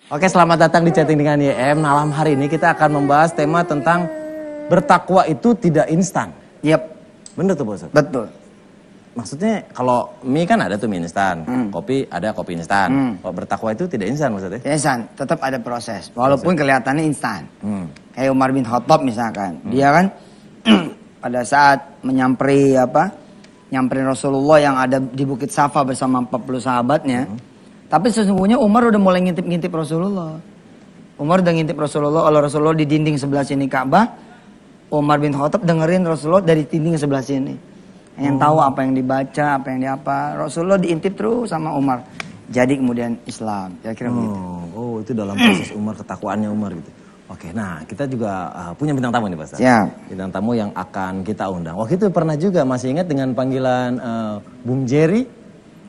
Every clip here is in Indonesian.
Oke, selamat datang di Chatting dengan YM. Malam hari ini kita akan membahas tema tentang bertakwa itu tidak instan. Yap. Bener tuh, Bos? Betul. Maksudnya kalau mie kan ada tuh mie instan, kopi ada kopi instan. Kalau bertakwa itu tidak instan maksudnya? Instan, tetap ada proses. Walaupun kelihatannya instan. Kayak Umar bin Khattab misalkan. Dia kan pada saat nyamperin Rasulullah yang ada di Bukit Safa bersama 40 sahabatnya. Tapi sesungguhnya Umar udah mulai ngintip-ngintip Rasulullah. Umar udah ngintip Rasulullah, kalau Rasulullah di dinding sebelah sini Ka'bah, Umar bin Khattab dengerin Rasulullah dari dinding sebelah sini. Yang tahu apa yang dibaca, apa yang diapa. Rasulullah diintip terus sama Umar. Jadi kemudian Islam, kira-kira begitu. Oh, itu dalam proses Umar, ketakwaannya Umar gitu. Oke, nah kita juga punya bintang tamu nih, Pak. Siap. Bintang tamu yang akan kita undang. Waktu itu pernah juga, masih ingat dengan panggilan Bung Jerry?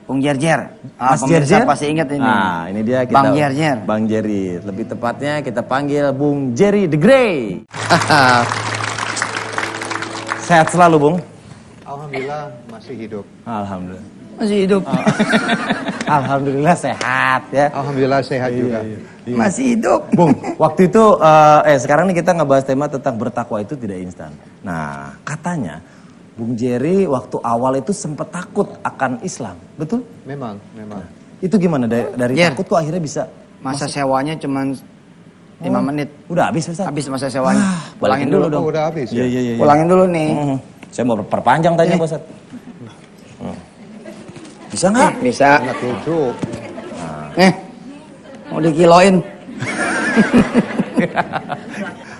Bung Jerjer. Mas Jerjer? Pasti ingat ini. Nah, ini dia kita. Bang Jerjer. Bang Jerry. Lebih tepatnya kita panggil Bung Jerry the Grey. Sehat selalu, Bung? Alhamdulillah masih hidup. Alhamdulillah. Masih hidup. Alhamdulillah sehat ya. Alhamdulillah sehat juga. Iya. Masih hidup. Bung, waktu itu sekarang nih kita ngebahas tema tentang bertakwa itu tidak instan. Nah, katanya Bung Jerry waktu awal itu sempat takut akan Islam, betul? Memang. Nah, itu gimana dari takut kok akhirnya bisa? Masa sewanya cuma 5 menit. Udah habis, Ustaz? Habis masa sewanya. Pulangin dulu dong. Oh, udah habis ya? Iya. Pulangin dulu nih. Saya mau perpanjang tanya, Bos. Bisa nggak? Bisa. Enak lucu. Mau dikiloin.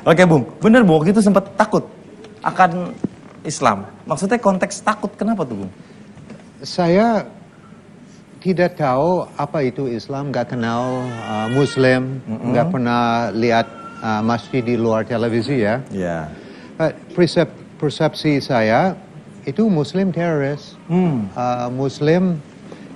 Oke, Bung. Bener, Bung. Waktu itu sempat takut akan Islam. Maksudnya konteks takut kenapa tuh, Bung? Saya tidak tahu apa itu Islam, nggak kenal Muslim, nggak pernah lihat masjid di luar televisi ya. Iya. Persepsi saya itu Muslim teroris. Muslim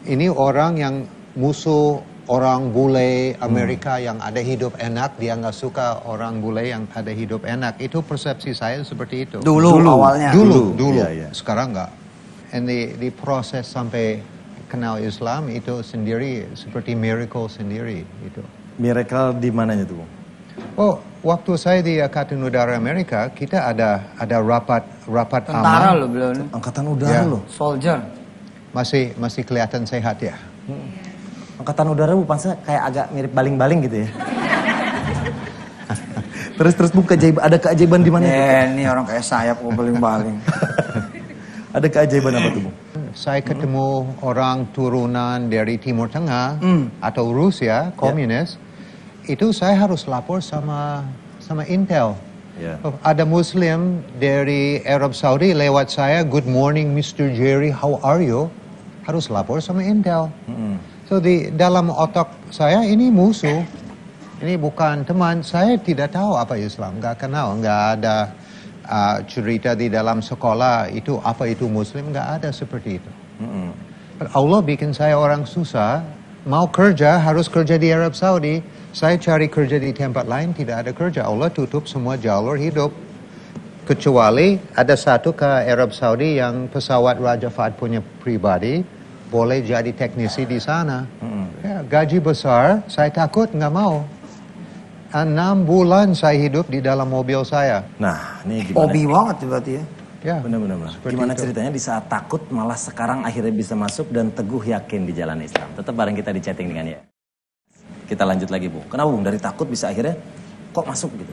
ini orang yang musuh orang bule Amerika yang ada hidup enak, dia nggak suka orang bule yang ada hidup enak. Itu persepsi saya seperti itu. Dulu awalnya. Dulu. Iya. Sekarang nggak. And di proses sampai kenal Islam itu sendiri seperti miracle sendiri itu. Miracle di mananya tuh, Bung? Oh, waktu saya di Angkatan Udara Amerika, kita ada rapat Tentara aman. loh belum. Angkatan Udara loh. Soldier. Masih kelihatan sehat ya. Angkatan Udara Bu Pansa kayak agak mirip baling-baling gitu ya. terus Bung, ada keajaiban di mana? Ini orang kayak sayap kok baling-baling. Ada keajaiban apa tuh, Bung? Saya ketemu orang turunan dari Timur Tengah atau Rusia, komunis. Itu saya harus lapor sama Intel. Yeah. Ada Muslim dari Arab Saudi lewat saya, good morning Mr. Jerry, how are you? Harus lapor sama Intel. So di dalam otak saya ini musuh, ini bukan teman. Saya tidak tahu apa Islam, nggak kenal, nggak ada cerita di dalam sekolah itu apa itu Muslim, nggak ada seperti itu. Allah bikin saya orang susah, mau kerja harus kerja di Arab Saudi. Saya cari kerja di tempat lain tidak ada kerja. Allah tutup semua jalur hidup. Kecuali ada satu ke Arab Saudi yang pesawat Raja Fahd punya pribadi. Boleh jadi teknisi di sana. Ya, gaji besar, saya takut, nggak mau. 6 bulan saya hidup di dalam mobil saya. Nah, ini gimana? Hobi banget berarti ya. Ya, Benar. Gimana ceritanya di saat takut malah sekarang akhirnya bisa masuk dan teguh yakin di jalan Islam. Tetap bareng kita di Chatting dengan ya. Kita lanjut lagi, Bung. Kenapa, Bung? Dari takut bisa akhirnya kok masuk gitu?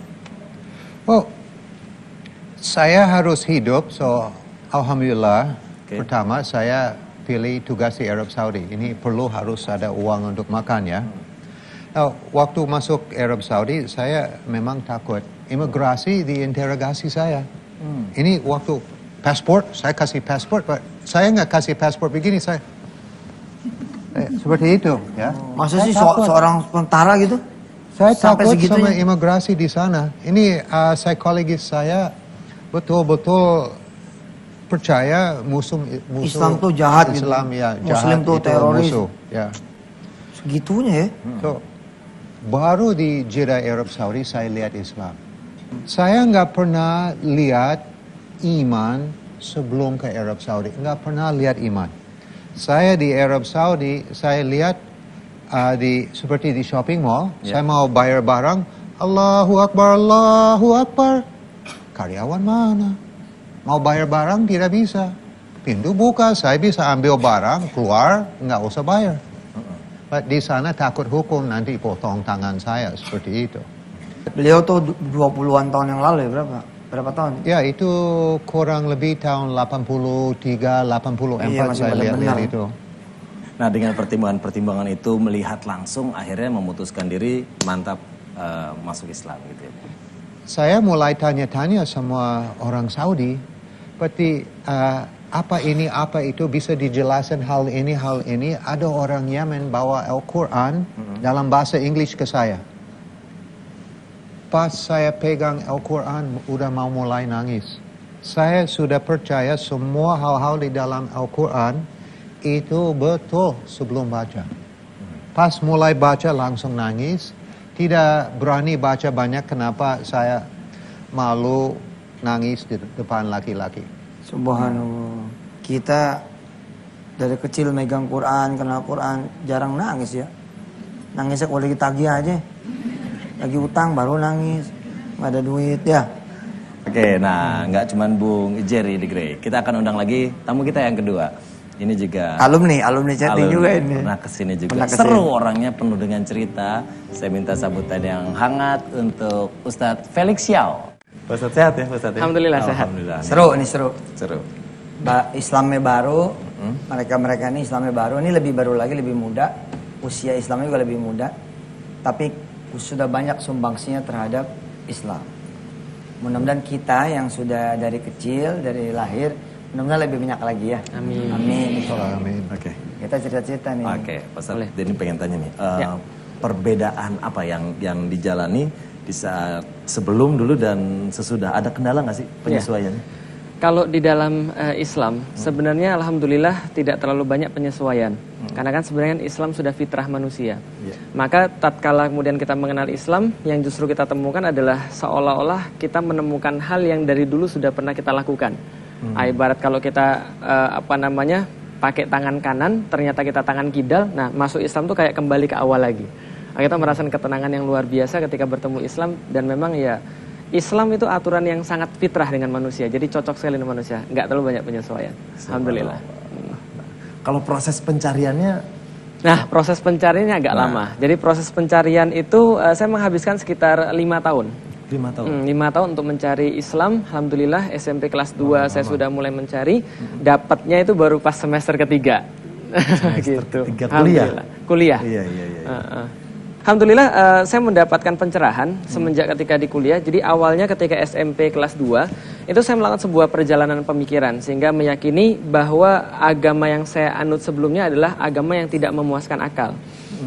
Oh, saya harus hidup, so alhamdulillah. Pertama saya pilih tugas di Arab Saudi. Ini harus ada uang untuk makan ya. Nah, waktu masuk Arab Saudi saya memang takut. Imigrasi diinterogasi saya. Ini waktu paspor, saya kasih paspor, saya nggak kasih paspor begini saya. Seperti itu ya. Masa sih seorang tentara gitu? Saya Sampai takut segitunya? sama imigrasi di sana. Ini psikologis saya betul-betul percaya musuh Islam tuh jahat gitu. Islam ya jahat. Muslim tuh itu teroris. musuh, ya. Segitunya ya? So, baru di Jeddah Arab Saudi saya lihat Islam. Saya nggak pernah lihat iman sebelum ke Arab Saudi. Nggak pernah lihat iman. Saya di Arab Saudi, saya lihat seperti di shopping mall, saya mau bayar barang, Allahu Akbar. Karyawan mana? Mau bayar barang tidak bisa. Pintu buka, saya bisa ambil barang, keluar, nggak usah bayar. But di sana takut hukum, nanti potong tangan saya, seperti itu. Beliau tuh 20-an tahun yang lalu ya, berapa tahun? Ya, itu kurang lebih tahun 83, 84 Iya, masih saya lihat benar. itu. Nah, dengan pertimbangan-pertimbangan itu melihat langsung akhirnya memutuskan diri mantap masuk Islam gitu ya. Saya mulai tanya-tanya sama orang Saudi, seperti apa ini, apa itu, bisa dijelaskan hal ini. Ada orang Yemen bawa Al-Quran dalam bahasa Inggris ke saya. Pas saya pegang Al-Quran, udah mau mulai nangis. Saya sudah percaya semua hal-hal di dalam Al-Quran itu betul sebelum baca. Pas mulai baca langsung nangis. Tidak berani baca banyak, kenapa saya malu nangis di depan laki-laki. Subhanallah. Kita dari kecil megang Quran, kenal Quran, jarang nangis ya. Nangisnya kalau lagi tagih aja. Lagi utang baru nangis. Nggak ada duit ya. Oke, nah nggak cuman Bung Jerry the Grey. Kita akan undang lagi tamu kita yang kedua. Ini juga Alumni chatting juga ini. Pernah kesini juga. Pernah kesini. Seru orangnya, penuh dengan cerita. Saya minta sambutan yang hangat untuk Ustadz Felix Xiao. Ustadz sehat ya, Ustadz? Alhamdulillah sehat. Alhamdulillah. Seru, ini seru. Seru. Islamnya baru, mereka ini Islamnya baru, ini lebih baru lagi, lebih muda, usia Islamnya juga lebih muda, tapi sudah banyak sumbangsinya terhadap Islam. Mudah-mudahan kita yang sudah dari kecil, dari lahir, mudah-mudahan lebih banyak lagi ya. Amin. Amin. Amin. Oke. Kita cerita-cerita nih. Oke, Pak Ustadz, Boleh. Denny pengen tanya nih, Ya. perbedaan apa yang dijalani di saat sebelum dulu dan sesudah? Ada kendala nggak sih penyesuaiannya? Kalau di dalam Islam, sebenarnya alhamdulillah tidak terlalu banyak penyesuaian. Karena kan sebenarnya Islam sudah fitrah manusia. Maka tatkala kemudian kita mengenal Islam, yang justru kita temukan adalah seolah-olah kita menemukan hal yang dari dulu sudah pernah kita lakukan. Ibarat kalau kita pakai tangan kanan, ternyata kita tangan kidal. Nah, masuk Islam tuh kayak kembali ke awal lagi. Kita merasakan ketenangan yang luar biasa ketika bertemu Islam, dan memang ya Islam itu aturan yang sangat fitrah dengan manusia. Jadi cocok sekali dengan manusia, nggak terlalu banyak penyesuaian. Alhamdulillah. Kalau proses pencariannya, Nah, proses pencariannya agak lama. Jadi proses pencarian itu saya menghabiskan sekitar 5 tahun. 5 tahun. 5 tahun untuk mencari Islam. Alhamdulillah SMP kelas 2 saya sudah mulai mencari. Dapatnya itu baru pas semester ketiga. Gitu. ketiga kuliah? Alhamdulillah. Kuliah. Iya. Alhamdulillah saya mendapatkan pencerahan semenjak ketika di kuliah. Jadi awalnya ketika SMP kelas 2 itu saya melakukan sebuah perjalanan pemikiran sehingga meyakini bahwa agama yang saya anut sebelumnya adalah agama yang tidak memuaskan akal.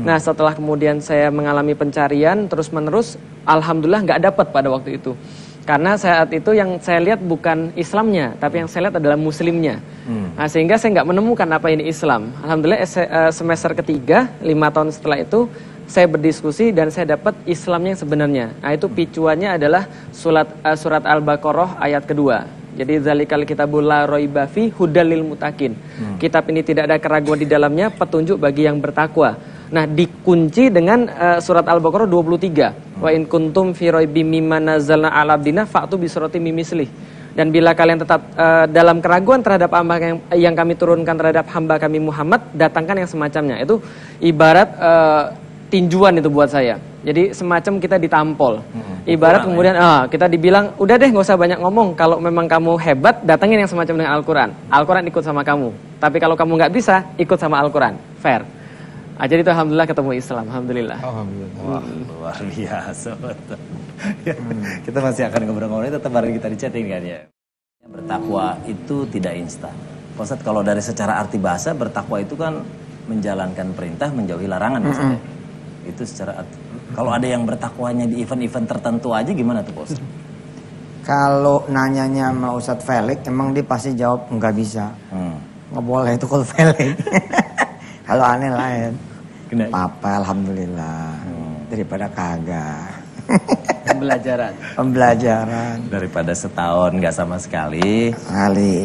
Nah, setelah kemudian saya mengalami pencarian terus menerus, alhamdulillah nggak dapat pada waktu itu. Karena saat itu yang saya lihat bukan Islamnya, tapi yang saya lihat adalah Muslimnya. Nah, sehingga saya nggak menemukan apa ini Islam. Alhamdulillah semester ketiga, 5 tahun setelah itu, saya berdiskusi dan saya dapat Islamnya yang sebenarnya. Nah, itu picuannya adalah surat Al-Baqarah ayat kedua. Jadi zalikal kitabul la raiba fi hudal lil muttaqin. Kitab ini tidak ada keraguan di dalamnya, petunjuk bagi yang bertakwa. Nah, dikunci dengan surat Al-Baqarah 23. Wa in kuntum fi raibim mimma nazzalna 'ala abdina fa'tu bi suratin mimislih. Dan bila kalian tetap dalam keraguan terhadap hamba yang kami turunkan terhadap hamba kami Muhammad, datangkan yang semacamnya. Itu ibarat tinjuan itu buat saya. Jadi semacam kita ditampol. Ibarat kemudian kita dibilang, udah deh nggak usah banyak ngomong. Kalau memang kamu hebat, datangin yang semacam dengan Al-Quran. Al-Quran ikut sama kamu. Tapi kalau kamu nggak bisa, ikut sama Al-Quran. Fair. Jadi itu alhamdulillah ketemu Islam. Alhamdulillah. Wah, luar biasa betul. Kita masih akan ngobrol-ngobrol, tetap bareng kita di chatting kan ya. Bertakwa itu tidak instan. Pak Ustadz, kalau dari secara arti bahasa, bertakwa itu kan menjalankan perintah, menjauhi larangan misalnya. Itu secara arti. Kalau ada yang bertakwanya di event-event tertentu aja gimana tuh Pak Ustadz? Kalau nanyanya sama Ustadz Felix, emang dia pasti jawab nggak bisa. Nggak boleh itu kalau Felix. Kalau aneh lain. Papa alhamdulillah. Daripada kagak. Pembelajaran. Daripada setahun nggak sama sekali.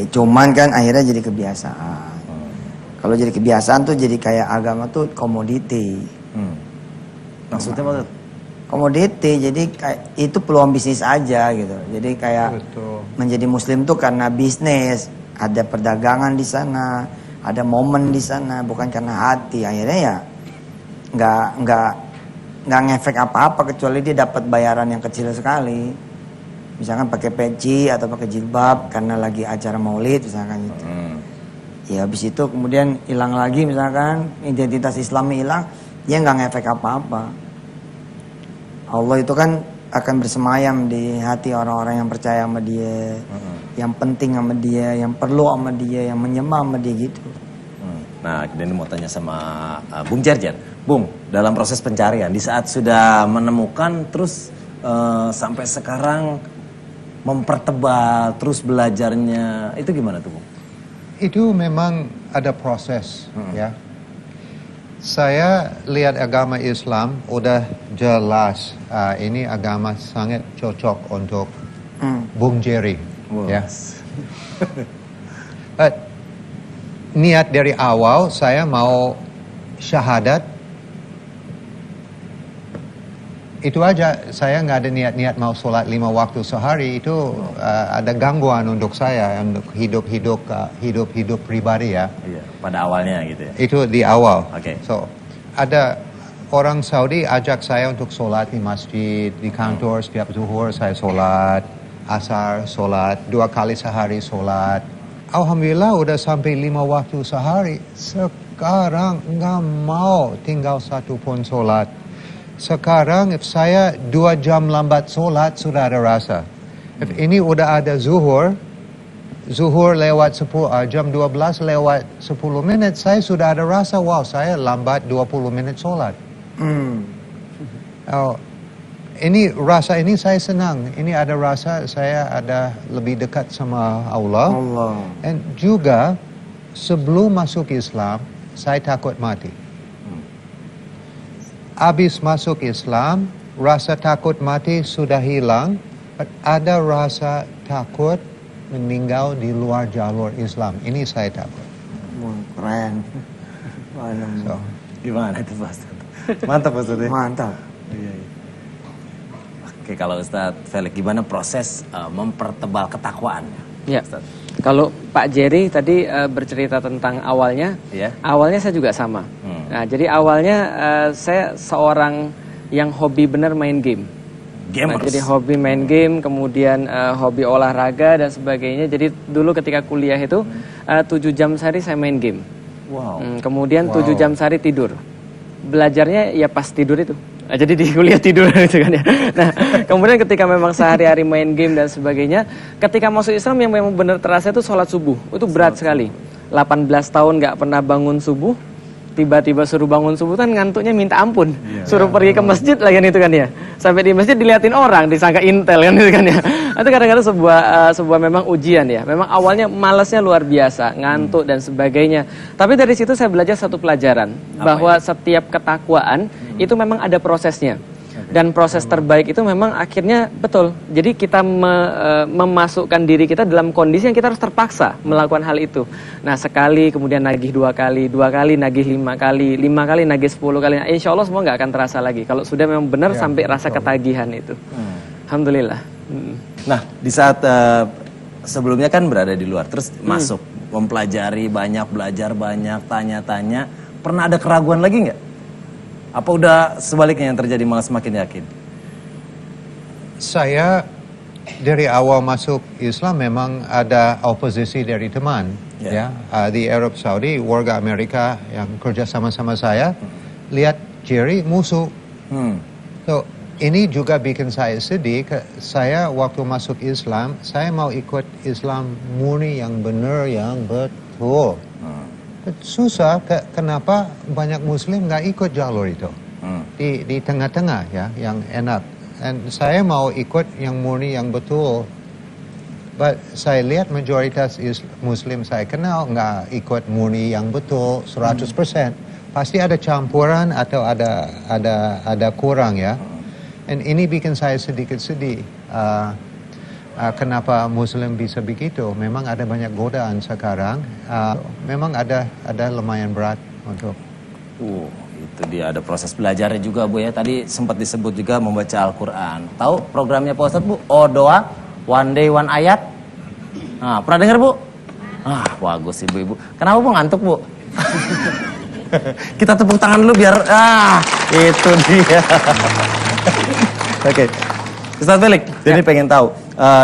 Cuman kan akhirnya jadi kebiasaan. Kalau jadi kebiasaan tuh jadi kayak agama tuh komoditi. Maksudnya maksud? Komoditi, jadi itu peluang bisnis aja gitu. Jadi kayak Betul. menjadi muslim tuh karena bisnis, ada perdagangan di sana, ada momen di sana, bukan karena hati. Akhirnya ya nggak ngefek apa-apa kecuali dia dapat bayaran yang kecil sekali. Misalkan pakai peci atau pakai jilbab karena lagi acara maulid misalkan gitu. Ya habis itu kemudian hilang lagi misalkan identitas Islamnya hilang, dia nggak ngefek apa-apa. Allah itu kan akan bersemayam di hati orang-orang yang percaya sama dia, yang penting sama dia, yang perlu sama dia, yang menyembah sama dia gitu. Nah, ini mau tanya sama Bung Jarjar. Bung, dalam proses pencarian, di saat sudah menemukan, terus sampai sekarang mempertebal, terus belajarnya, itu gimana tuh Bung? Itu memang ada proses, ya. Saya lihat agama Islam udah jelas ini agama sangat cocok untuk Bung Jerry, ya. Niat dari awal saya mau syahadat, itu aja. Saya nggak ada niat-niat mau sholat 5 waktu sehari. Itu ada gangguan untuk saya untuk hidup pribadi ya. Iya, pada awalnya gitu ya. Itu di awal. Oke. So ada orang Saudi ajak saya untuk sholat di masjid, di kantor setiap zuhur saya sholat, asar sholat, 2 kali sehari sholat. Alhamdulillah udah sampai 5 waktu sehari. Sekarang nggak mau tinggal 1 pun sholat. Sekarang if saya 2 jam lambat sholat sudah ada rasa. If ini udah ada zuhur lewat jam 12 lewat 10 menit, saya sudah ada rasa, wow saya lambat 20 menit sholat. Oh, ini rasa ini saya senang. Ini ada rasa saya ada lebih dekat sama Allah. Dan juga sebelum masuk Islam, saya takut mati. Habis masuk Islam, rasa takut mati sudah hilang. Ada rasa takut meninggal di luar jalur Islam. Ini saya takut. Keren. So, Gimana itu Pak Ustadz? Mantap Pak Ustadz ya? Mantap. Iya. Oke, kalau Ustadz Felix, gimana proses mempertebal ketakwaan? Ya. Ustadz? Kalau Pak Jerry tadi bercerita tentang awalnya, Iya. awalnya saya juga sama. Nah, jadi awalnya saya seorang yang hobi bener main game. Nah, Gamers. jadi hobi main game, kemudian hobi olahraga dan sebagainya. Jadi dulu ketika kuliah itu 7 jam sehari saya main game. Wow. Kemudian Wow. 7 jam sehari tidur. Belajarnya ya pas tidur itu. Nah, jadi di kuliah tidur gitu kan ya. Nah, kemudian ketika memang sehari-hari main game dan sebagainya, ketika masuk Islam yang memang benar terasa itu sholat subuh. Itu berat sekali. 18 tahun nggak pernah bangun subuh, tiba-tiba suruh bangun subuh kan ngantuknya minta ampun. Suruh pergi ke masjid lagi kan itu kan ya. Sampai di masjid diliatin orang, disangka intel kan itu kan ya. Itu kadang-kadang sebuah memang ujian ya. Memang awalnya malasnya luar biasa, ngantuk dan sebagainya. Tapi dari situ saya belajar satu pelajaran, bahwa setiap ketakwaan itu memang ada prosesnya. Dan proses terbaik itu memang akhirnya betul. Jadi kita memasukkan diri kita dalam kondisi yang kita harus terpaksa melakukan hal itu. Nah, sekali kemudian nagih 2 kali, 2 kali nagih 5 kali, 5 kali nagih 10 kali. Nah, insya Allah semua nggak akan terasa lagi. Kalau sudah memang benar sampai rasa ketagihan itu. Alhamdulillah. Nah, di saat sebelumnya kan berada di luar, terus masuk, mempelajari banyak, belajar banyak, tanya-tanya. Pernah ada keraguan lagi nggak? Apa udah sebaliknya yang terjadi malah semakin yakin? saya dari awal masuk Islam memang ada oposisi dari teman, ya. Di Arab Saudi, warga Amerika yang kerja sama-sama saya, lihat Jerry musuh. So, ini juga bikin saya sedih. Saya waktu masuk Islam, saya mau ikut Islam murni yang benar, yang betul. Susah, kenapa banyak Muslim nggak ikut jalur itu? Di tengah-tengah ya, yang enak. Dan saya mau ikut yang murni, yang betul. But saya lihat majoritas Muslim saya kenal nggak ikut murni yang betul 100%. Pasti ada campuran atau ada kurang ya. Dan ini bikin saya sedikit sedih. Kenapa Muslim bisa begitu? Memang ada banyak godaan sekarang. Memang ada lumayan berat untuk Itu dia, ada proses belajarnya juga Bu ya. Tadi sempat disebut juga membaca Al-Quran. Tahu programnya Pak Ustadz Bu? Oh doa, one day one ayat. Nah, pernah dengar Bu? Ah, bagus ibu-ibu. Kenapa Bu ngantuk Bu? Kita tepuk tangan dulu biar, itu dia. Oke. Ustadz Felix, jadi pengen tahu,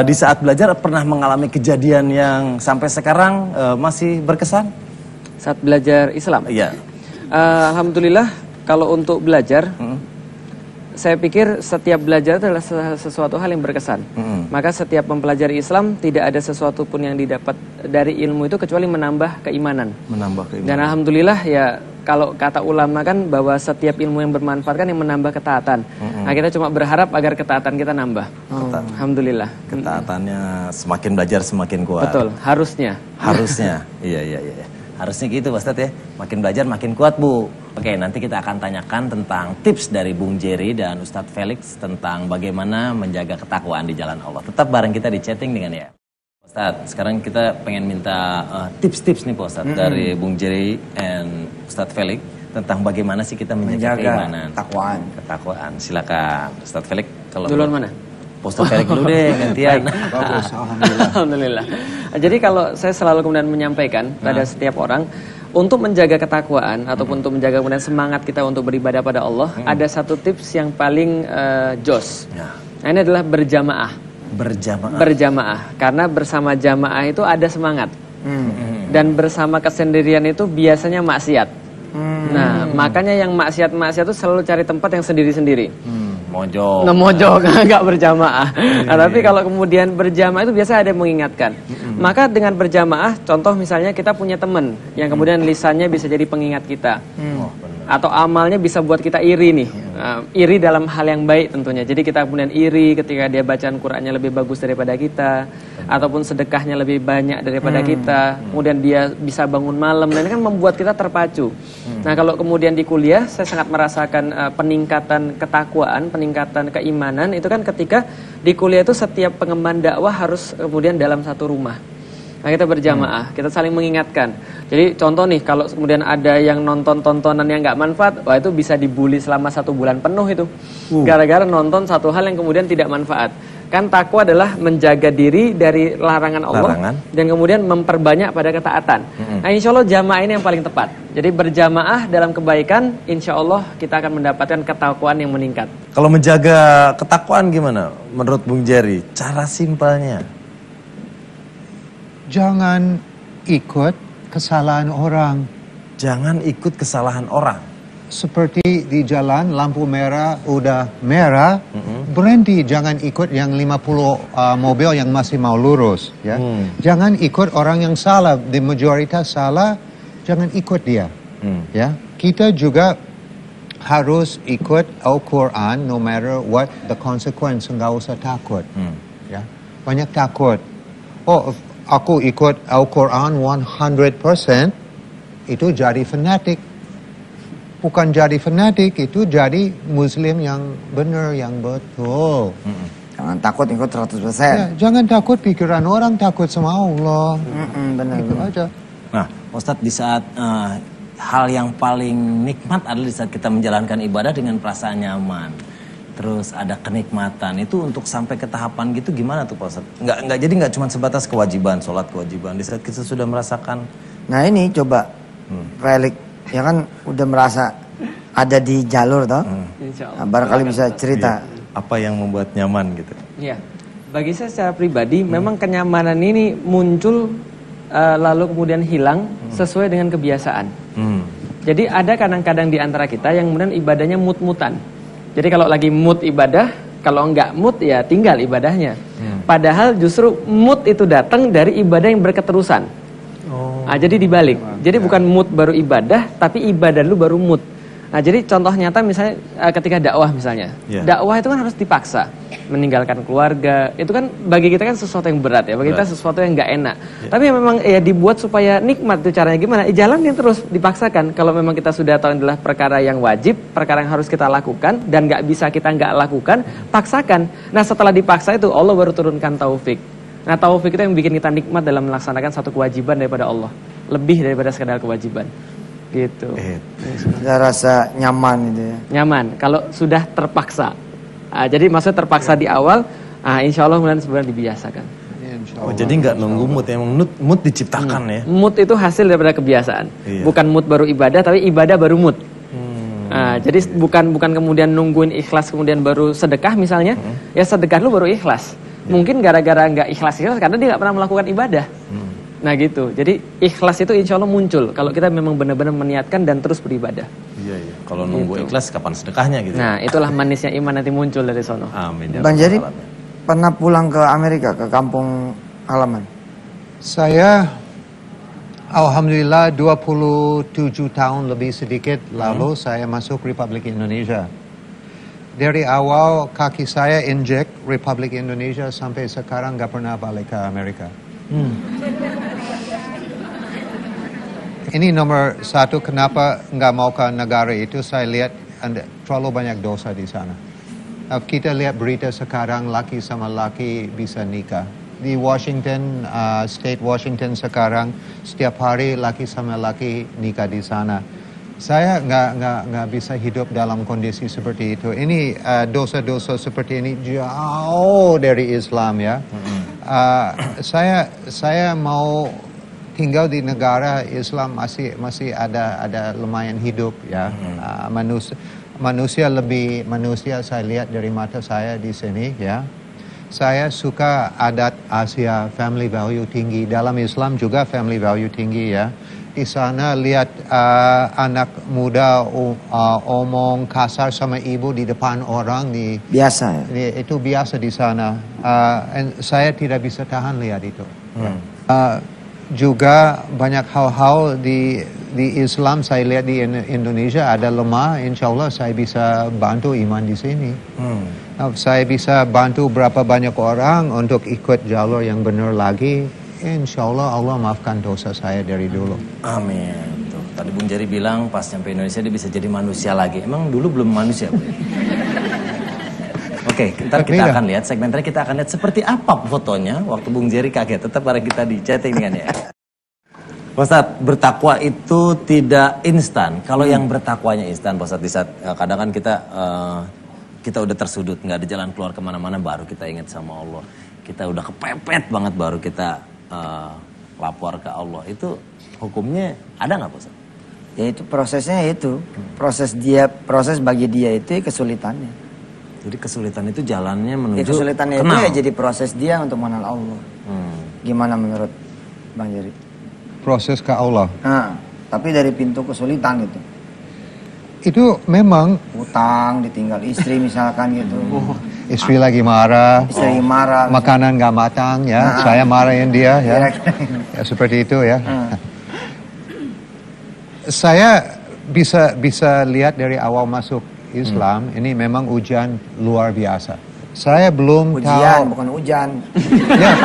di saat belajar pernah mengalami kejadian yang sampai sekarang masih berkesan? Saat belajar Islam? Iya. Alhamdulillah, kalau untuk belajar, saya pikir setiap belajar adalah sesuatu hal yang berkesan. Maka setiap mempelajari Islam tidak ada sesuatu pun yang didapat dari ilmu itu kecuali menambah keimanan. Menambah keimanan. Dan alhamdulillah ya, kalau kata ulama kan bahwa setiap ilmu yang bermanfaat kan yang menambah ketaatan. Nah, kita cuma berharap agar ketaatan kita nambah. Alhamdulillah. Ketaatannya semakin belajar semakin kuat. Betul, harusnya. Harusnya. Iya. Harusnya gitu Pak Ustadz ya. Makin belajar makin kuat Bu. Oke, nanti kita akan tanyakan tentang tips dari Bung Jerry dan Ustadz Felix tentang bagaimana menjaga ketakwaan di jalan Allah. Tetap bareng kita di chatting dengan ya. Ustadz, sekarang kita pengen minta tips-tips nih Pak Ustadz dari Bung Jerry and Ustadz Felix tentang bagaimana sih kita menjaga keimanan. Ketakwaan. Silakan Ustadz Felix. Kalau Duluan mana? Ustadz Felix dulu deh, gantian. Bagus, alhamdulillah. Alhamdulillah. Jadi kalau saya selalu kemudian menyampaikan pada setiap orang, untuk menjaga ketakwaan ataupun untuk menjaga kemudian semangat kita untuk beribadah pada Allah, ada satu tips yang paling jos. Nah, ini adalah berjamaah. Berjamaah. Karena bersama jamaah itu ada semangat. Dan bersama kesendirian itu biasanya maksiat. Nah, makanya yang maksiat-maksiat itu selalu cari tempat yang sendiri-sendiri. Mojok. Mojok, nggak berjamaah. Nah, tapi kalau kemudian berjamaah itu biasa ada yang mengingatkan. Maka dengan berjamaah, contoh misalnya kita punya teman yang kemudian lisannya bisa jadi pengingat kita. Atau amalnya bisa buat kita iri nih. Iri dalam hal yang baik tentunya. Jadi kita kemudian iri ketika dia bacaan Qur'annya lebih bagus daripada kita. Ataupun sedekahnya lebih banyak daripada kita. Kemudian dia bisa bangun malam. Dan ini kan membuat kita terpacu. Nah, kalau kemudian di kuliah saya sangat merasakan peningkatan ketakwaan, peningkatan keimanan. Itu kan ketika di kuliah itu setiap pengemban dakwah harus kemudian dalam satu rumah. Nah, kita berjamaah, kita saling mengingatkan. Jadi contoh nih, kalau kemudian ada yang nonton tontonan yang nggak manfaat, wah itu bisa dibully selama 1 bulan penuh itu. Gara-gara nonton satu hal yang kemudian tidak manfaat. Kan takwa adalah menjaga diri dari larangan Allah dan kemudian memperbanyak pada ketaatan. Nah, insya Allah jamaah ini yang paling tepat. Jadi berjamaah dalam kebaikan, insya Allah kita akan mendapatkan ketakwaan yang meningkat. Kalau menjaga ketakwaan gimana menurut Bung Jerry? Cara simpelnya? Jangan ikut kesalahan orang. Jangan ikut kesalahan orang. Seperti di jalan lampu merah udah merah, berhenti. Jangan ikut yang 50 mobil yang masih mau lurus. Ya, jangan ikut orang yang salah. Di mayoritas salah, jangan ikut dia. Ya, kita juga harus ikut Al-Quran, no matter what the consequence. Nggak usah takut. Ya, banyak takut. Oh, aku ikut Al-Quran 100%, itu jadi fanatik. Bukan jadi fanatik, itu jadi Muslim yang benar, yang betul. Jangan takut ikut 100%. Ya, jangan takut pikiran orang, takut sama Allah. Benar. Itu aja. Nah, Ustadz, di saat hal yang paling nikmat adalah di saat kita menjalankan ibadah dengan perasaan nyaman. Terus ada kenikmatan, itu untuk sampai ke tahapan gitu gimana tuh Pak Ustadz? Jadi nggak cuma sebatas kewajiban, sholat kewajiban. Di saat kita sudah merasakan. Nah ini coba, Felix, ya kan udah merasa ada di jalur toh. Nah, barangkali bisa cerita. Iya. Apa yang membuat nyaman gitu? Iya, bagi saya secara pribadi memang kenyamanan ini muncul lalu kemudian hilang sesuai dengan kebiasaan. Jadi ada kadang-kadang di antara kita yang kemudian ibadahnya mut-mutan. Jadi kalau lagi mood ibadah, kalau enggak mood ya tinggal ibadahnya. Padahal justru mood itu datang dari ibadah yang berketerusan. Nah, jadi dibalik. Jadi bukan mood baru ibadah, tapi ibadah dulu baru mood. Nah, jadi contoh nyata misalnya ketika dakwah misalnya. Dakwah itu kan harus dipaksa. Meninggalkan keluarga, itu kan bagi kita kan sesuatu yang berat ya. Bagi kita sesuatu yang nggak enak. Tapi memang ya dibuat supaya nikmat itu caranya gimana? Jalanin terus, dipaksakan. Kalau memang kita sudah tahu adalah perkara yang wajib, perkara yang harus kita lakukan dan nggak bisa kita nggak lakukan, paksakan. Nah, setelah dipaksa itu Allah baru turunkan taufik. Nah, taufik itu yang bikin kita nikmat dalam melaksanakan satu kewajiban daripada Allah. Lebih daripada sekadar kewajiban. gitu. Ada rasa nyaman gitu ya. Nyaman kalau sudah terpaksa. Jadi maksudnya terpaksa di awal, insya Allah kemudian sebenarnya dibiasakan. Oh, jadi nggak nunggu mood, emang mood diciptakan ya? Mood itu hasil daripada kebiasaan. Iya. Bukan mood baru ibadah, tapi ibadah baru mood. Jadi bukan kemudian nungguin ikhlas kemudian baru sedekah misalnya, ya sedekah lu baru ikhlas. Mungkin gara-gara nggak ikhlas karena dia nggak pernah melakukan ibadah. Nah gitu. Jadi ikhlas itu insya Allah muncul kalau kita memang benar-benar meniatkan dan terus beribadah. Iya. Kalau nunggu ikhlas kapan sedekahnya gitu. Nah itulah manisnya iman nanti muncul dari sono. Amin. Bang Jerry pernah pulang ke Amerika, ke kampung halaman? Saya alhamdulillah 27 tahun lebih sedikit lalu saya masuk Republik Indonesia. Dari awal kaki saya injek Republik Indonesia sampai sekarang nggak pernah balik ke Amerika. Ini nomor satu kenapa nggak mau ke negara itu, saya lihat terlalu banyak dosa di sana. Kita lihat berita sekarang laki sama laki bisa nikah. Di Washington, State Washington sekarang setiap hari laki sama laki nikah di sana. Saya nggak bisa hidup dalam kondisi seperti itu. Ini dosa-dosa seperti ini jauh dari Islam ya. Saya mau tinggal di negara Islam masih ada lumayan hidup ya. Manusia lebih manusia saya lihat dari mata saya di sini ya. Saya suka adat Asia, family value tinggi. Dalam Islam juga family value tinggi ya. Di sana lihat anak muda omong kasar sama ibu di depan orang Biasa ya? itu biasa di sana. Saya tidak bisa tahan lihat itu. Juga banyak hal-hal di Islam saya lihat di Indonesia ada lemah. Insya Allah saya bisa bantu iman di sini. Saya bisa bantu berapa banyak orang untuk ikut jalur yang benar lagi. Insya Allah Allah maafkan dosa saya dari dulu. Amin. Tuh, tadi Bung Jerry bilang pas sampai Indonesia dia bisa jadi manusia lagi. Emang dulu belum manusia, Bu? Oke, ntar kita akan lihat segmen terakhir, kita akan lihat seperti apa fotonya waktu Bung Jerry kaget. Tetap bareng kita di chatting dengan ya. Ustadz, bertakwa itu tidak instan. Kalau yang bertakwanya instan, Ustadz, di saat kadang kan kita udah tersudut, nggak ada jalan keluar kemana-mana, baru kita ingat sama Allah. Kita udah kepepet banget, baru kita lapor ke Allah. Itu hukumnya ada nggak, Ustadz? Ya itu prosesnya itu. Proses bagi dia itu kesulitannya. Jadi kesulitan itu jalannya menuju kesulitannya kenal. itu ya jadi proses dia untuk mengenal Allah. Gimana menurut Bang Jerry? Proses ke Allah. Nah, tapi dari pintu kesulitan gitu. Itu memang Utang, ditinggal istri misalkan gitu. istri lagi marah. Istri marah. Makanan nggak matang ya. Saya marahin dia ya. Ya seperti itu ya. Saya bisa lihat dari awal masuk Islam ini memang ujian luar biasa. Saya belum Ujian, tahu. bukan hujan. Ya,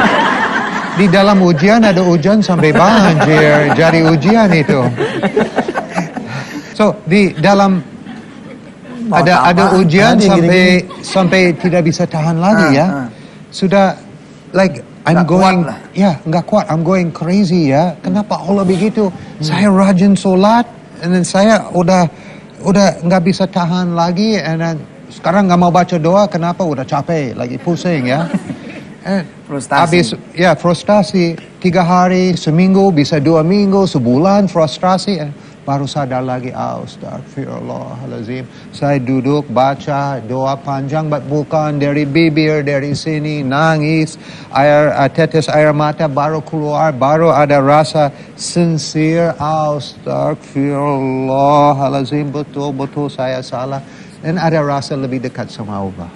di dalam ujian ada hujan sampai banjir. Jadi ujian itu. So di dalam ada ujian sampai tidak bisa tahan lagi ya. Sudah like I'm going nggak kuat. I'm going crazy ya. Kenapa Allah begitu? Saya rajin sholat dan saya udah nggak bisa tahan lagi, dan sekarang nggak mau baca doa. Kenapa? Udah capek, lagi pusing ya. Frustasi. Habis ya frustasi 3 hari, seminggu, bisa 2 minggu, sebulan frustrasi. Baru sadar lagi, astagfirullahaladzim. Saya duduk baca doa panjang, bukan dari bibir, dari sini nangis, tetes air mata baru keluar, baru ada rasa sincere, astagfirullahaladzim, betul-betul saya salah. Dan ada rasa lebih dekat sama Allah.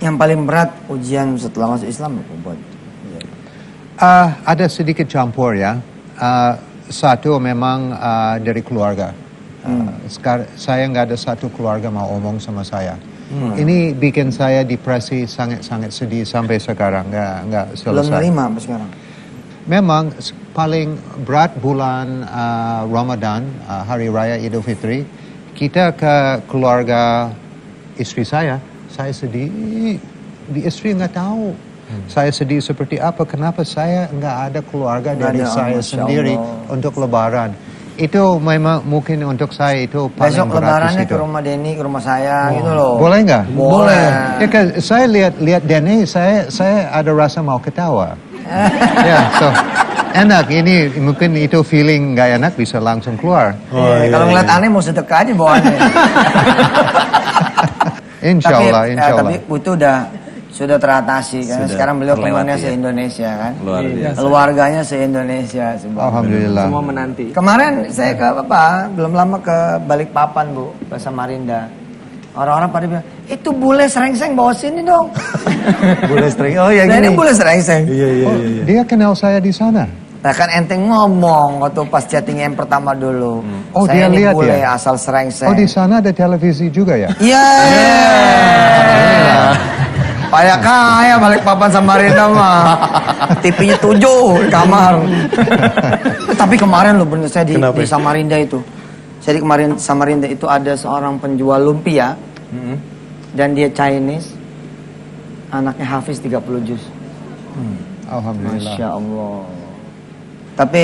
Yang paling berat ujian setelah masuk Islam apa buat? Ada sedikit campur ya. Satu memang dari keluarga. Sekarang saya nggak ada satu keluarga mau omong sama saya. Ini bikin saya depresi, sangat sedih sampai sekarang nggak selesai. Belum nerima sampai sekarang. Memang paling berat bulan Ramadan, Hari Raya Idul Fitri, kita ke keluarga istri saya sedih. Di istri nggak tahu. Saya sedih seperti apa, kenapa saya nggak ada keluarga dari saya sendiri untuk lebaran. itu memang mungkin untuk saya itu paling Besok berat di lebarannya situ. ke rumah Denny, ke rumah saya gitu loh. Boleh nggak? Boleh. Ya kan saya lihat Denny, saya ada rasa mau ketawa. Ya, so enak. Ini mungkin itu feeling nggak enak bisa langsung keluar. Kalau ngeliat aneh mau sedekah aja bawaannya. Insya Allah. Tapi itu sudah teratasi karena Sudah sekarang beliau terlewati pengennya ya. se-Indonesia kan. Luar biasa. Keluarganya se-Indonesia. Alhamdulillah. Semua menanti. Kemarin saya belum lama ke Balikpapan Bu, ke Samarinda. Orang-orang pada bilang, itu bule serengseng bawa sini dong. Boleh string. Oh ya Nah, ini gini. bule serengseng. Oh, dia kenal saya di sana. Nah kan enteng ngomong waktu pas chatting yang pertama dulu. Oh, Saya dia ini lihat bule ya? asal serengseng. Oh, di sana ada televisi juga ya? Iya. Kayak kaya Balikpapan Samarinda mah. TV-nya 7 di kamar. Tapi kemarin loh bener saya di Samarinda itu. Jadi kemarin Samarinda itu ada seorang penjual lumpia. Dan dia Chinese. Anaknya Hafiz 30 juz. Alhamdulillah. Masya Allah. Tapi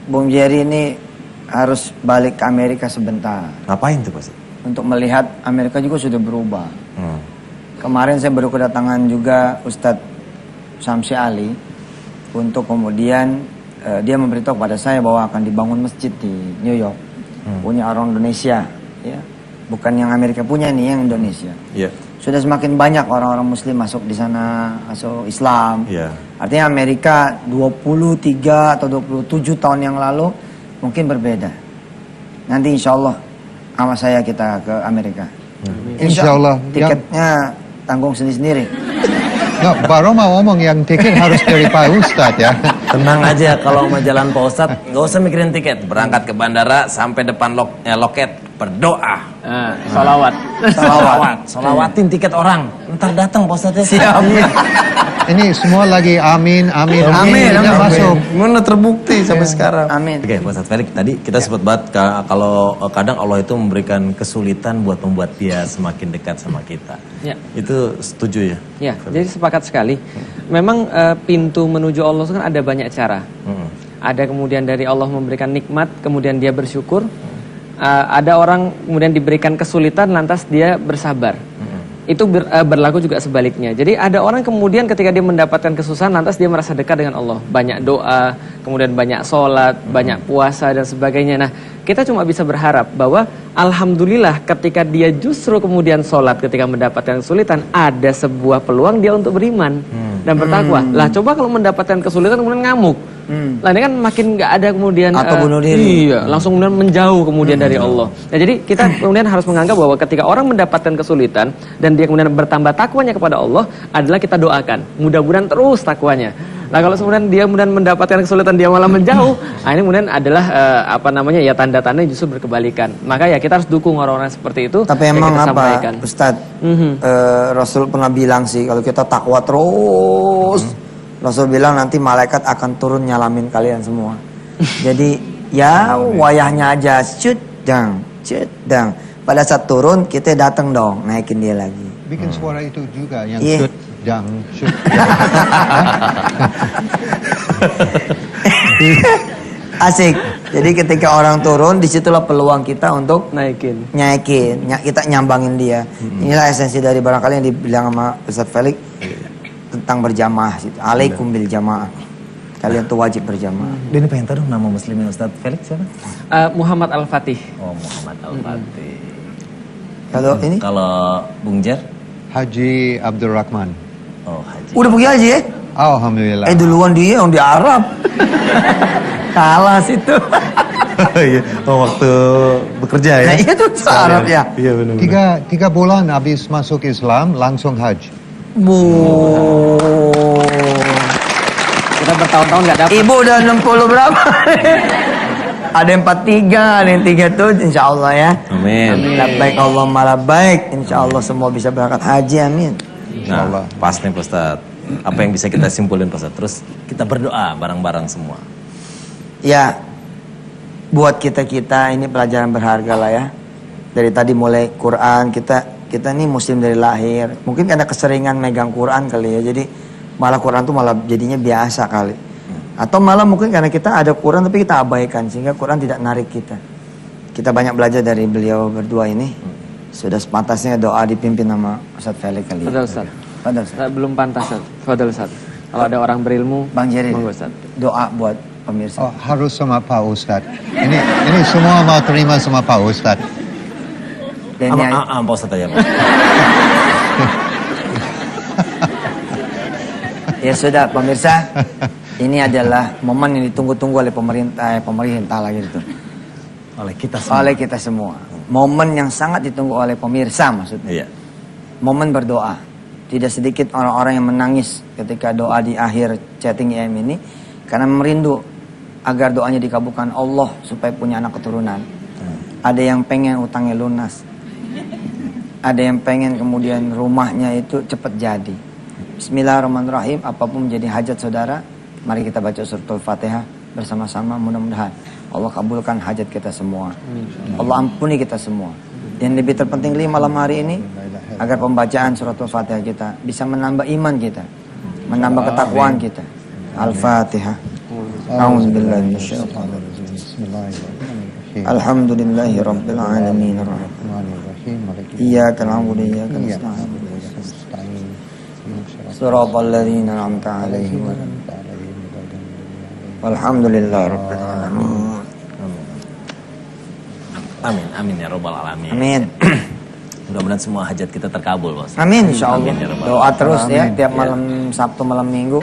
Bung Jerry ini harus balik ke Amerika sebentar. Ngapain tuh Pak? Untuk melihat Amerika juga sudah berubah. Hmm. Kemarin saya baru kedatangan juga Ustadz Samsi Ali. Untuk kemudian dia memberitahu kepada saya bahwa akan dibangun masjid di New York. Punya orang Indonesia. Ya. Bukan yang Amerika punya nih, yang Indonesia. Iya. Sudah semakin banyak orang-orang muslim masuk di sana, masuk Islam. Iya. Artinya Amerika 23 atau 27 tahun yang lalu mungkin berbeda. Nanti insya Allah sama saya kita ke Amerika. Insya Allah. Tiketnya tanggung sendiri-sendiri. Nggak, baru mau ngomong yang tiket harus dari Pak Ustadz ya. Tenang aja kalau mau jalan Pak Ustadz, nggak usah mikirin tiket. Berangkat ke bandara sampai depan loket, berdoa. Salawat. Salawatin tiket orang. Ntar datang Pak Ustadz ya. Siap. Ini semua lagi amin. Tidak masuk. Mana terbukti sampai sekarang. Amin. Oke, Pak Ustadz Felix, tadi kita sempat bahas kalau kadang Allah itu memberikan kesulitan buat membuat dia semakin dekat sama kita. Ya. Itu setuju ya? Ya, jadi sepakat sekali. Memang pintu menuju Allah itu kan ada banyak cara. Ada kemudian dari Allah memberikan nikmat, kemudian dia bersyukur. Ada orang kemudian diberikan kesulitan, lantas dia bersabar. Itu berlaku juga sebaliknya. Jadi ada orang kemudian ketika dia mendapatkan kesusahan, lantas dia merasa dekat dengan Allah. Banyak doa, kemudian banyak sholat, banyak puasa dan sebagainya. Nah, kita cuma bisa berharap bahwa alhamdulillah ketika dia justru kemudian sholat ketika mendapatkan kesulitan, ada sebuah peluang dia untuk beriman dan bertakwa. Lah coba kalau mendapatkan kesulitan kemudian ngamuk. Lah ini kan makin nggak ada kemudian Atau bunuh diri. Iya, langsung kemudian menjauh kemudian dari Allah. Nah, jadi kita kemudian harus menganggap bahwa ketika orang mendapatkan kesulitan dan dia kemudian bertambah takwanya kepada Allah adalah kita doakan. Mudah-mudahan terus takwanya. Nah, kalau kemudian dia kemudian mendapatkan kesulitan dia malah menjauh, nah ini kemudian adalah ya tanda-tanda justru berkebalikan. Maka ya kita harus dukung orang-orang seperti itu. Tapi yang emang kita apa, sampaikan. Ustadz, Rasul pernah bilang sih kalau kita takwa terus, Rasul bilang nanti malaikat akan turun nyalamin kalian semua. Jadi ya wayahnya aja, cedang. Pada saat turun kita datang dong, naikin dia lagi. Bikin suara itu juga yang Iya. shoot. Asik. Jadi ketika orang turun, disitulah peluang kita untuk Naikin. kita nyambangin dia. Inilah esensi dari barangkali yang dibilang sama Ustadz Felix tentang berjamaah. Alaikum bil jamaah. Kalian tuh wajib berjamaah. Dia ini pengen tahu nama muslimin Ustadz Felix siapa? Muhammad Al-Fatih. Oh, Muhammad Al-Fatih. Kalau ini Kalau Bung Jer? Haji Abdurrahman. Oh, Haji. udah pergi aja ya? Alhamdulillah. Duluan dia yang di Arab. Kalah situ. Iya, waktu bekerja ya? Nah, iya tuh Arab ya. Iya benar. 3 bulan habis masuk Islam langsung haji. Kita bertahun-tahun nggak dapat. Ibu udah 60 berapa? Ada yang 43, ada yang 37, insya Allah ya. Amin. Labbaik Allahumma labbaik. Insya Allah semua bisa berangkat haji, amin. Nah, pas nih Pak Ustadz. Apa yang bisa kita simpulin Pak Ustadz? Terus kita berdoa bareng-bareng semua. Ya, buat kita-kita ini pelajaran berharga lah ya. Dari tadi mulai Quran, kita ini muslim dari lahir. Mungkin karena keseringan megang Quran kali ya. Jadi malah Quran tuh malah jadinya biasa kali. Atau malah mungkin karena kita ada Quran tapi kita abaikan sehingga Quran tidak narik kita. Kita banyak belajar dari beliau berdua ini. Sudah sepantasnya doa dipimpin sama Ustaz Felix kali. Fadal Ustaz. Fadal Ustaz. Belum pantas Ustaz. Fadal Ustaz. Kalau ada orang berilmu, Bang Jerry, monggo Ustaz. doa buat pemirsa. Oh, harus sama Pak Ustadz. Ini semua mau terima sama Pak Ustadz. Dan ini Pak Ustadz aja, Pak. ya sudah pemirsa, ini adalah momen yang ditunggu-tunggu oleh pemerintah lah gitu. Oleh kita semua. Oleh kita semua. Momen yang sangat ditunggu oleh pemirsa maksudnya. Iya. Momen berdoa. Tidak sedikit orang-orang yang menangis ketika doa di akhir chatting IM ini karena merindu agar doanya dikabulkan Allah supaya punya anak keturunan. Ada yang pengen utangnya lunas. Ada yang pengen kemudian rumahnya itu cepat jadi. Bismillahirrahmanirrahim. Apapun menjadi hajat saudara, mari kita baca suratul Fatihah bersama-sama. Mudah-mudahan Allah kabulkan hajat kita semua. Allah ampuni kita semua. Dan lebih terpenting malam hari ini agar pembacaan suratul Fatihah kita bisa menambah iman kita, menambah ketakwaan kita. Al-Fatihah. A'udzubillahi minasyaitonir rajim. Bismillahirrahmanirrahim. Alhamdulillahirabbil alamin. Iyyaka na'budu wa iyyaka nasta'in. Shiratal ladzina an'amta 'alaihim. Walhamdulillahirabbil alamin. Amin, amin ya robbal alamin. Amin. Mudah-mudahan semua hajat kita terkabul, Bos. Amin insyaallah. Amin, ya Rabbal Doa terus ya Amin. tiap malam Sabtu, malam Minggu.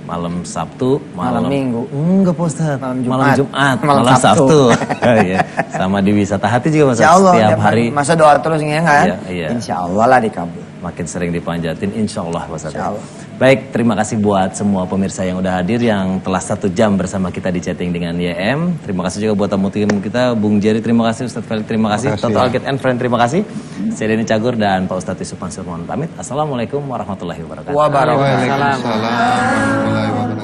Malam Sabtu, Malam Minggu. Enggak, Pak Ustaz. Malam Malam Jumat. Jumat, Malam malam Sabtu. Sabtu. Iya. Sama di Wisata Hati juga, Mas. Insyaallah Setiap hari masa doa terus ya kan? Iya. Insyaallah lah dikabul. makin sering dipanjatin, insya Allah, Pak Ustadz. Insya Allah. Baik, terima kasih buat semua pemirsa yang udah hadir, yang telah 1 jam bersama kita di chatting dengan YM. Terima kasih juga buat tamu tim kita, Bung Jerry, terima kasih, Ustadz Felix, terima kasih, Total Get and Friend, terima kasih. Saya Denny Cagur dan Pak Ustadz Yusuf Mansur mohon pamit. Assalamualaikum warahmatullahi wabarakatuh. Waalaikumsalam. Waalaikumsalam warahmatullahi wabarakatuh.